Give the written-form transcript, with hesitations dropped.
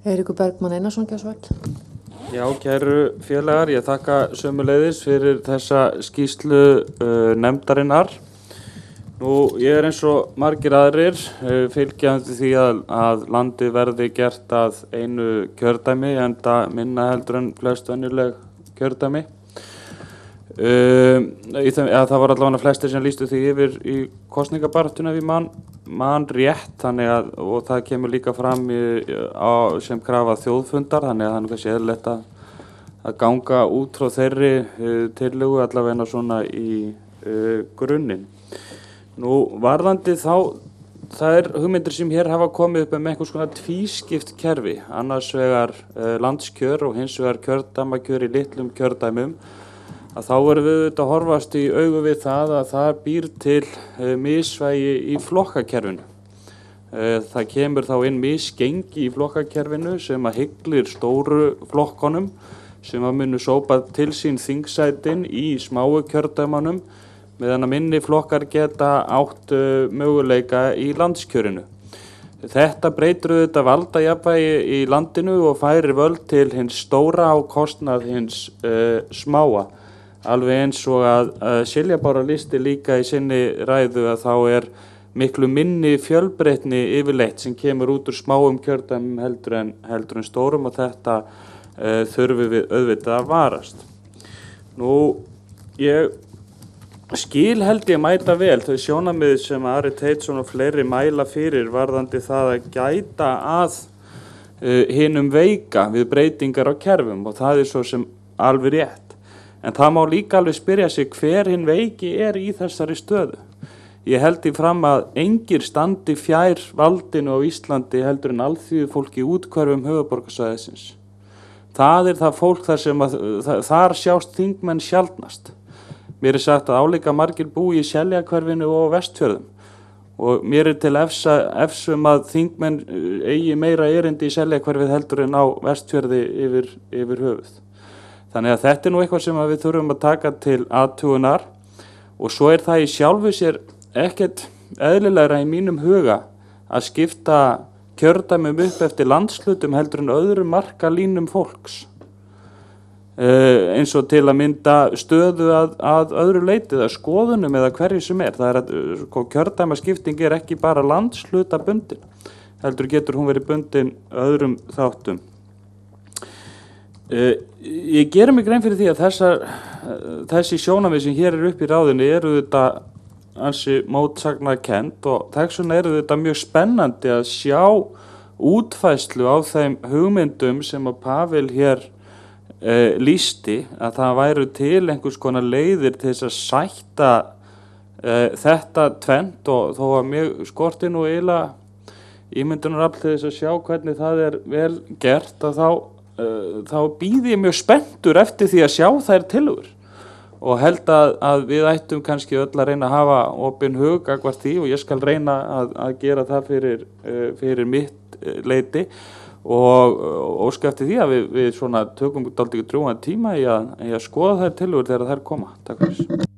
Eiríkur Bergmann Einarsson, gjörðu svo vel. Já, kæru félagar, ég þakka sömuleiðis fyrir þessa skýrslu nefndarinnar. Ég eins og margir aðrir fylgjandi því að landið verði gert að einu kjördæmi, enda minna heldur en flest venjuleg kjördæmi. Það var allavega flestir sem lýstu því yfir í kosningabaráttunni ef ég man rétt, og það kemur líka fram sem krafa þjóðfundar, þannig að það er kannski eðlilegt að ganga út frá þeirri tillögu allavega svona í grunninn. Varðandi þær hugmyndir sem hér hafa komið upp einhvers konar tvískipt kerfi, annars vegar landskjör og hins vegar kjördæmakjör í litlum kjördæmum, að þá verðum við auðvitað að horfast í augu við það að það býr til misvægi í flokkakerfinu. Það kemur þá inn misgengi í flokkakerfinu sem að hyglir stóru flokkunum sem að munu sópa til sín þingsætin í smáu kjördæmanum meðan að minni flokkar geta átt möguleika í landskjörinu. Þetta breytir auðvitað valdajafnvægi í landinu og færir völd til hins stóra á kostnað hins smáa. Alveg eins og að Silja Bára lýsti líka í sinni ræðu að þá miklu minni fjölbreytni yfirleitt sem kemur út úr smáum kjördæmum heldur en stórum, og þetta þurfum við auðvitað að varast. Ég skil held ég mæta vel þau sjónarmið sem Ari Teitsson og fleiri mæla fyrir varðandi það að gæta að hinum veika við breytingar á kerfum, og það svo sem alveg rétt. En það má líka alveg spyrja sig hver hinn veiki í þessari stöðu. Ég held í fram að engir standi fjær valdinu á Íslandi heldur en alþýðufólk í úthverfum höfuðborgarsvæðisins. Það það fólk þar sjást þingmenn sjaldnast. Mér sagt að álíka margir búi í Seljakverfinu og Vestfjörðum, og mér til efsum að þingmenn eigi meira erindi í Seljakverfið heldur en á Vestfjörði yfir höfuð. Þannig að þetta nú eitthvað sem við þurfum að taka til athugunar, og svo það í sjálfu sér ekkert eðlilegra í mínum huga að skipta kjördæmum upp eftir landshlutum heldur en öðrum markalínum fólks. Eins og til að mynda stöðu að öðru leyti, eða skoðunum eða hverju sem það kjördæmaskipting ekki bara landshlutabundin, heldur getur hún verið bundin öðrum þáttum. Ég geri mig grein fyrir því að þessi sjónarmið sem hér upp í ráðinu þetta ansi mótsagnakennd, og þess vegna þetta mjög spennandi að sjá útfærslu á þeim hugmyndum sem að Pavel hér lýsti, að það væru til einhvers konar leiðir til þess að sætta þetta tvennt, og þó að mjög skorti nú eiginlega ímyndunarafl til þess að sjá hvernig það vel gert, að þá býð ég mjög spenntur eftir því að sjá þær tillögur, og held að við ættum kannski öll að reyna að hafa opinn hug gagnvart því, og ég skal reyna að gera það fyrir mitt leyti, og óska eftir því að við svona tökum dálítið drjúgan tíma í að skoða þær tillögur þegar þær koma. Takk fyrir.